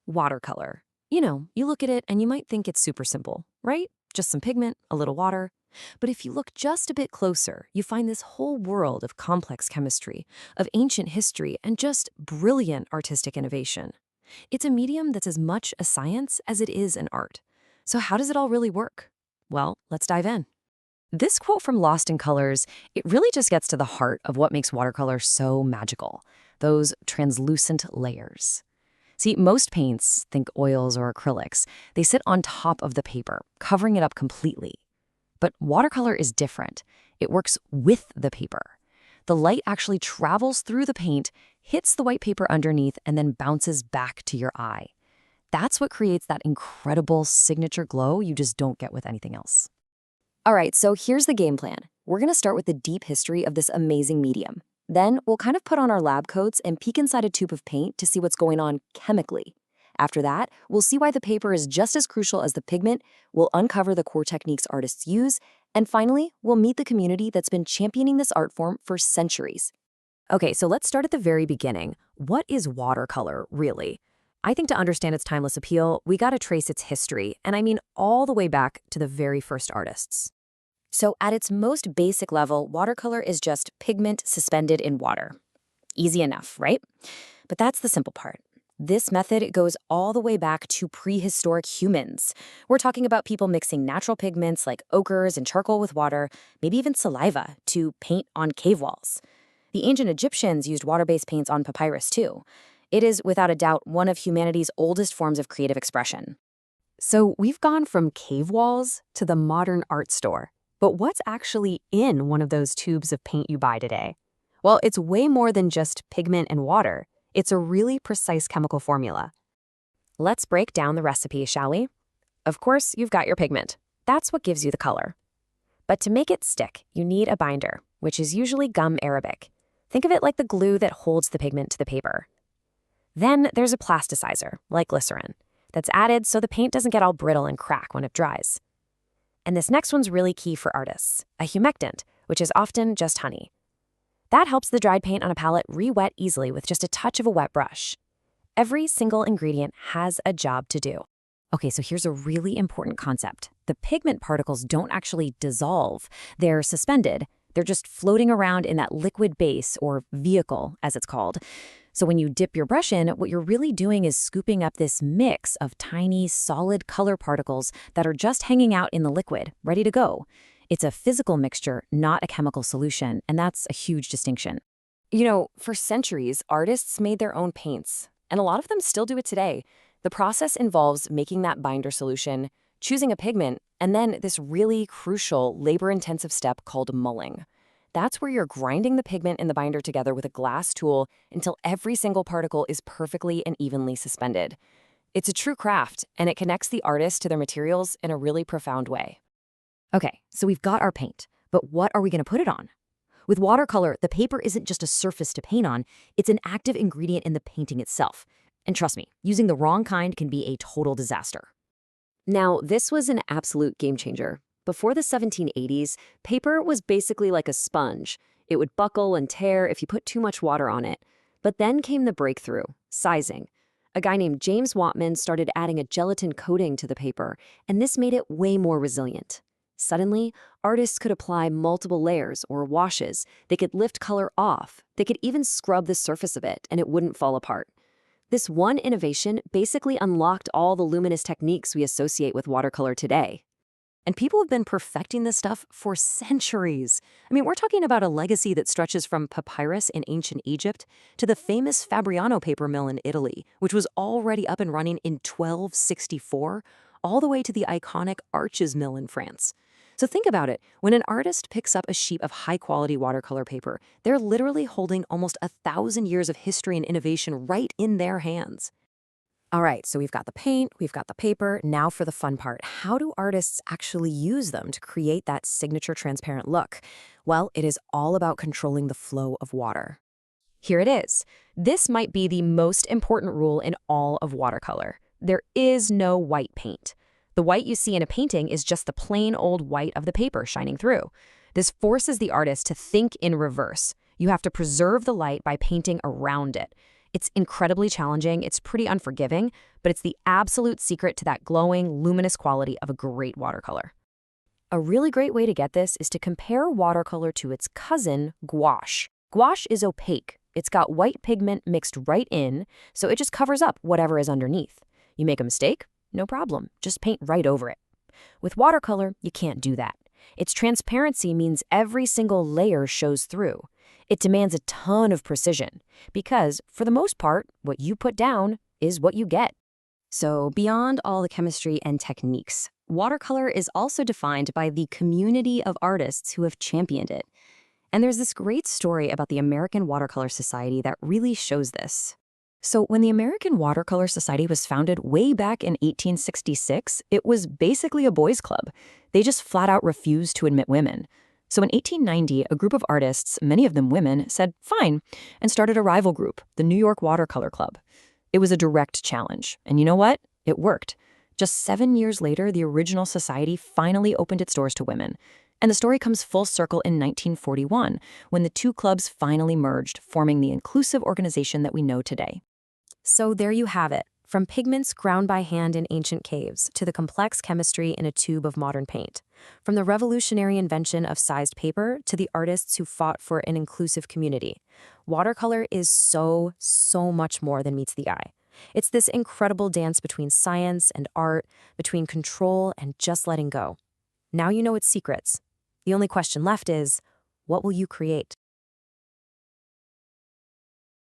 Watercolor. You look at it and you might think it's super simple, right? Just some pigment, a little water. But if you look just a bit closer, you find this whole world of complex chemistry, of ancient history, and just brilliant artistic innovation. It's a medium that's as much a science as it is an art. So how does it all really work? Well, let's dive in. This quote from Lost in Colors, it really just gets to the heart of what makes watercolor so magical, those translucent layers. See, most paints, think oils or acrylics, they sit on top of the paper, covering it up completely. But watercolor is different. It works with the paper. The light actually travels through the paint, hits the white paper underneath, and then bounces back to your eye. That's what creates that incredible signature glow you just don't get with anything else. All right, so here's the game plan. We're going to start with the deep history of this amazing medium. Then we'll kind of put on our lab coats and peek inside a tube of paint to see what's going on chemically. After that, we'll see why the paper is just as crucial as the pigment, we'll uncover the core techniques artists use, and finally, we'll meet the community that's been championing this art form for centuries. Okay, so let's start at the very beginning. What is watercolor, really? I think to understand its timeless appeal, we gotta trace its history, and I mean all the way back to the very first artists. So at its most basic level, watercolor is just pigment suspended in water. Easy enough, right? But that's the simple part. This method goes all the way back to prehistoric humans. We're talking about people mixing natural pigments like ochres and charcoal with water, maybe even saliva, to paint on cave walls. The ancient Egyptians used water-based paints on papyrus too. It is, without a doubt, one of humanity's oldest forms of creative expression. So we've gone from cave walls to the modern art store. But what's actually in one of those tubes of paint you buy today? Well, it's way more than just pigment and water. It's a really precise chemical formula. Let's break down the recipe, shall we? Of course, you've got your pigment. That's what gives you the color. But to make it stick, you need a binder, which is usually gum arabic. Think of it like the glue that holds the pigment to the paper. Then there's a plasticizer, like glycerin, that's added so the paint doesn't get all brittle and crack when it dries. And this next one's really key for artists, a humectant, which is often just honey. That helps the dried paint on a palette re-wet easily with just a touch of a wet brush. Every single ingredient has a job to do. Okay, so here's a really important concept. The pigment particles don't actually dissolve. They're suspended. They're just floating around in that liquid base, or vehicle, as it's called. So when you dip your brush in, what you're really doing is scooping up this mix of tiny, solid color particles that are just hanging out in the liquid, ready to go. It's a physical mixture, not a chemical solution, and that's a huge distinction. For centuries, artists made their own paints, and a lot of them still do it today. The process involves making that binder solution, choosing a pigment, and then this really crucial, labor-intensive step called mulling. That's where you're grinding the pigment and the binder together with a glass tool until every single particle is perfectly and evenly suspended. It's a true craft, and it connects the artist to their materials in a really profound way. Okay, so we've got our paint, but what are we going to put it on? With watercolor, the paper isn't just a surface to paint on, it's an active ingredient in the painting itself. And trust me, using the wrong kind can be a total disaster. Now, this was an absolute game changer. Before the 1780s, paper was basically like a sponge. It would buckle and tear if you put too much water on it. But then came the breakthrough, sizing. A guy named James Wattman started adding a gelatin coating to the paper, and this made it way more resilient. Suddenly, artists could apply multiple layers or washes. They could lift color off. They could even scrub the surface of it, and it wouldn't fall apart. This one innovation basically unlocked all the luminous techniques we associate with watercolor today. And people have been perfecting this stuff for centuries. We're talking about a legacy that stretches from papyrus in ancient Egypt to the famous Fabriano paper mill in Italy, which was already up and running in 1264, all the way to the iconic Arches mill in France. So think about it. When an artist picks up a sheet of high-quality watercolor paper, they're literally holding almost 1,000 years of history and innovation right in their hands. All right, so we've got the paint, we've got the paper. Now for the fun part. How do artists actually use them to create that signature transparent look? Well, it is all about controlling the flow of water. Here it is. This might be the most important rule in all of watercolor. There is no white paint. The white you see in a painting is just the plain old white of the paper shining through. This forces the artist to think in reverse. You have to preserve the light by painting around it. It's incredibly challenging, it's pretty unforgiving, but it's the absolute secret to that glowing, luminous quality of a great watercolor. A really great way to get this is to compare watercolor to its cousin, gouache. Gouache is opaque. It's got white pigment mixed right in, so it just covers up whatever is underneath. You make a mistake? No problem. Just paint right over it. With watercolor, you can't do that. Its transparency means every single layer shows through. It demands a ton of precision because, for the most part, what you put down is what you get. So, beyond all the chemistry and techniques, watercolor is also defined by the community of artists who have championed it. And there's this great story about the American Watercolor Society that really shows this. So, when the American Watercolor Society was founded way back in 1866, it was basically a boys' club. They just flat out refused to admit women. So in 1890, a group of artists, many of them women, said, fine, and started a rival group, the New York Watercolor Club. It was a direct challenge. And you know what? It worked. Just 7 years later, the original society finally opened its doors to women. And the story comes full circle in 1941, when the two clubs finally merged, forming the inclusive organization that we know today. So there you have it. From pigments ground by hand in ancient caves to the complex chemistry in a tube of modern paint. From the revolutionary invention of sized paper to the artists who fought for an inclusive community. Watercolor is so much more than meets the eye. It's this incredible dance between science and art, between control and just letting go. Now you know its secrets. The only question left is, what will you create?